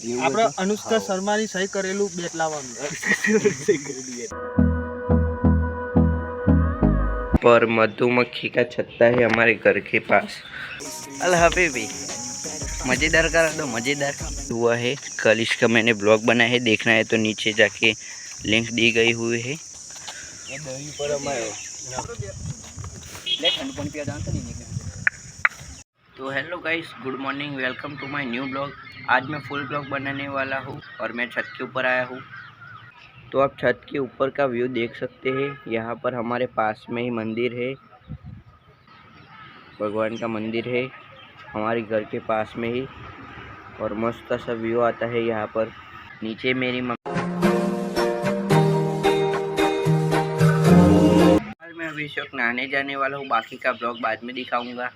આપણે અનુષ્કા શર્માની સહી કરેલું બેટ લાવવાનું पर मधुमक्खी का छत्ता है हमारे घर के पास। अल हबीबी मज़ेदार करा दो, मज़ेदार हुआ है। कल इसका मैंने ब्लॉग बनाया है, देखना है तो नीचे जाके लिंक दी गई हुई है। तो hello guys, good morning, welcome to my new blog. आज मैं फुल ब्लॉग बनाने वाला हूँ और मैं छत के ऊपर आया हूँ। तो आप छत के ऊपर का व्यू देख सकते हैं। यहाँ पर हमारे पास में ही मंदिर है, भगवान का मंदिर है हमारे घर के पास में ही, और मस्त सा व्यू आता है यहाँ पर। नीचे मेरी मैं अभी इस वक्त नहाने जाने वाला हूँ, बाकी का ब्लॉग बाद में दिखाऊंगा।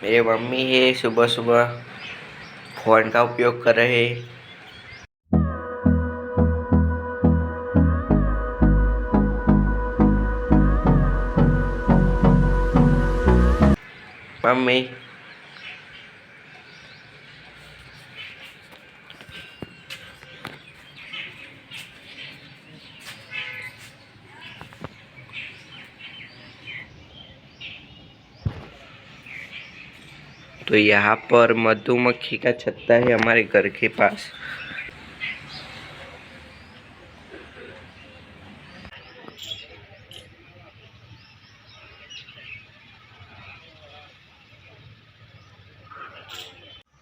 मेरे मम्मी है सुबह सुबह फ़ोन का उपयोग कर रहे हैं। मम्मी तो यहाँ पर मधुमक्खी का छत्ता है हमारे घर के पास।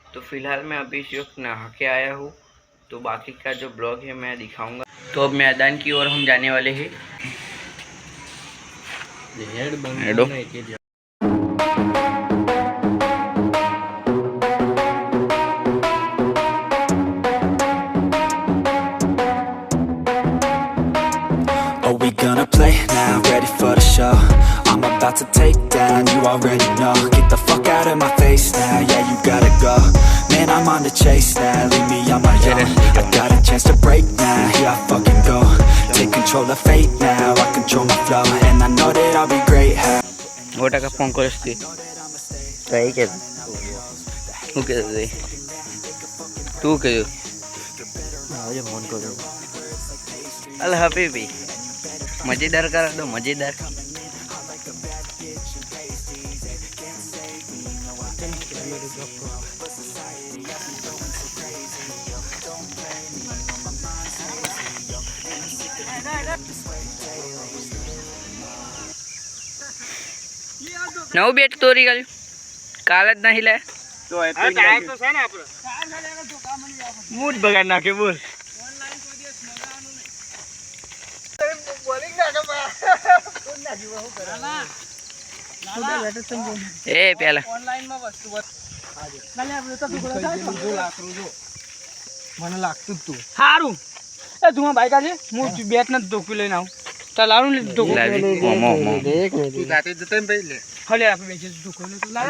तो फिलहाल मैं अभी इस वक्त नहा के आया हूँ, तो बाकी का जो ब्लॉग है मैं दिखाऊंगा। तो अब मैदान की ओर हम जाने वाले हैं। Are we gonna play now? Ready for the show? I'm about to take down, you already know. Get the fuck out of my face now, yeah you gotta go. Man, I'm on the chase now, leave me on my own. I got a chance to break now, here I fucking go. Take control of fate now, I control my flow. And I know that I'll be great. गोटा का phone कर सकती तो यही कहते तू कहते तू कह फोन करो। अल हबीबी मज़ेदार करा दो, मज़ेदार। નવું બેટ તોરી ગયું, કાલ જ નહીં લે તો મૂડ બગાડ નાખે બોલ। એ પેલા મને લાગતું તું સારું એ તું બાઈક આજે હું બેટ નથી ધોકી લઈને આવું તો લાવું ને ધોકો હલે આપણે બેસી ધોકો લે તો લાવ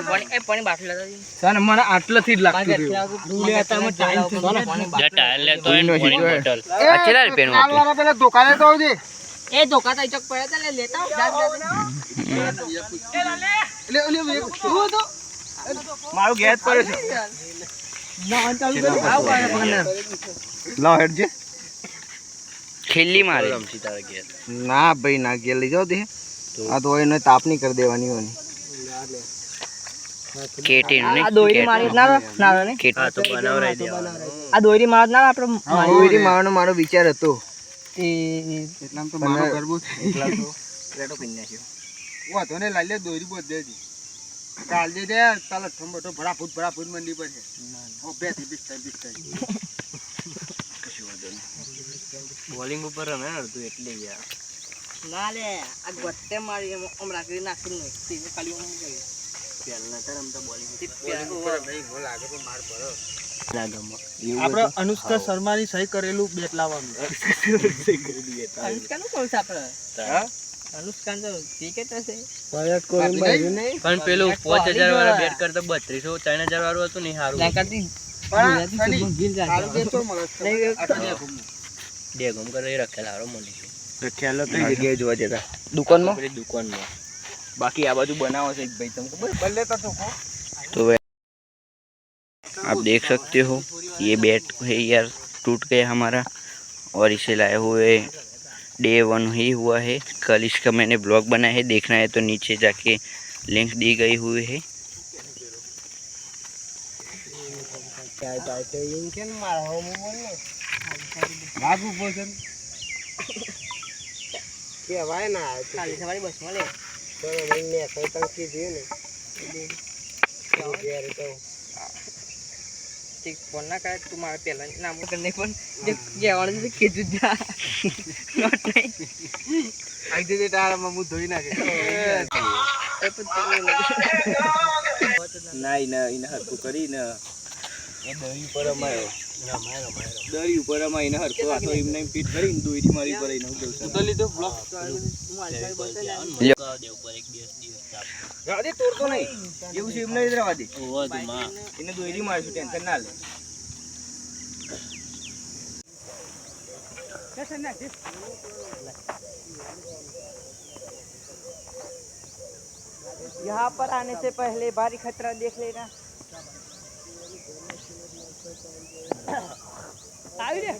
પાણી બાટલી લાવ સન મને આટલાથી જ લાગતું હતું લે હતા મને ટાઈમ થી જે ટાયર લે તો પાણી બોટલ અચેલા પેનું હતું આલવાના પેલા ધોકા લે તો આવજે એ ધોકા તો ચક પડ્યા તા લે લેતા લે તો મારું ગેસ પડે છે ના ચાલુ કર આવ લાવ હેડ જે ખેલી મારે ના ભાઈ ના ગેર લઈ જાવ દે આ તો એને તાપની કરી દેવાની હોની કેટી ને આ દોરી મારી ના ના ને કેટા તો બનાવરાઈ દે આ દોરી માર ના આપણે દોરી મારવાનો મારો વિચાર હતો એ એટલામ તો મારો ગરબો એટલા તો રેડો પીન નાખ્યો ઓ તો ને લાલે દોરી બોધ દે દી કાલ દે દે ચાલ ઠંબટો ભરાફૂટ મંડી પર છે ઓ બે થી 20 કશું વાંધો નહીં બોલિંગ ઉપર રમે ને તું એટલે યાર ના લે આ ગોતે મારી ઓમ રાખી નાખી નહીં ખાલી ઓમ કરી આપણે અનુષ્કા શર્માની સહી કરેલું બેટ લાવવાનું. અનુષ્કાનું કોણ છે આપણે? અનુષ્કાન તો ક્રિકેટ હશે. પણ પેલું 5000 વાળા બેટ કરતા 3200 3000 વાળું હતું ને સારું. લાકાતી પણ ગુજરાતી શુભમન ગિલ જાય. સારું બેટ તો મળે છે. ડેગમ કરી રખેલા હારો મને ખેલો કઈ જગ્યાએ જોવા જતા? દુકાનમાં દુકાનમાં. બાકી આ બાજુ બનાવો છે એક ભાઈ, તમને ખબર? બલ્લે તો ચોખ્ખો. तो आप देख सकते हो ये बैट है यार, टूट गया हमारा और इसे लाए हुए डे 1 ही हुआ है. कल इसका मैंने ब्लॉग बनाया है, देखना है तो नीचे जाके लिंक दी गई हुई है. કહેવાય ના કાલે સવારે બસમાં લે. ઠીક ફોન ના કરે તું મારે પહેલા નામ કરીને પણ જે કહેવાનું છે કીધું જ ના. નોટ નહીં. આઈ દે તારામાં હું ધોઈ નાખે. એ પણ તમને ના એને હરખું કરીને એ દરી ઉપર અમાયો દરી ઉપર અમાય એને હરખું આ તો એમને પીટ કરીને દોરી મારી પર એને તો લીધો બ્લોક રાધે તોડતો નહીં એવું છે એમ નહીં રહેવા દે. એને દોરી મારીશું, ટેન્શન ના લે. यहाँ पर आने से पहले भारी खतरा देख लेना. આવી રે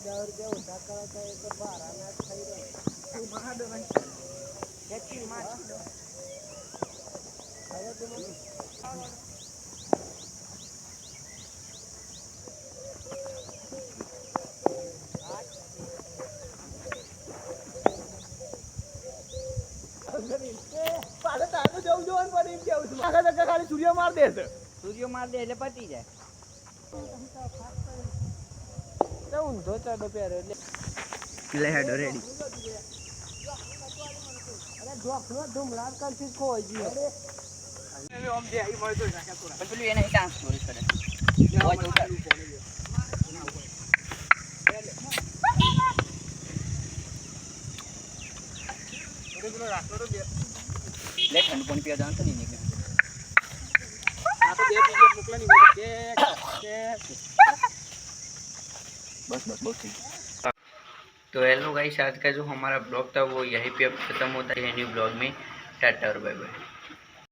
સૂર્ય માર દે સૂર્ય માર દે એટલે પતી જાય. ઊંધો ચાડો પહેરો એટલે લે હેડો રેડી. ધુમલાર કરતી ખોઈ ગયો. આમ જે આઈ મળતો નાખે તો પણ પેલું એને ડાન્સ કરે. રાખો તો બે લે ઠંડુ પાણી પીવા જવાનું તો નહીં નીકળે. આ તો બે પીજે મોકલાની હોય કે बस बहुत ठीक. तो हेलो गाइस, आज का जो हमारा ब्लॉग था वो यहीं पे अब खत्म होता है न्यू ब्लॉग में. टाटा और बाय बाय.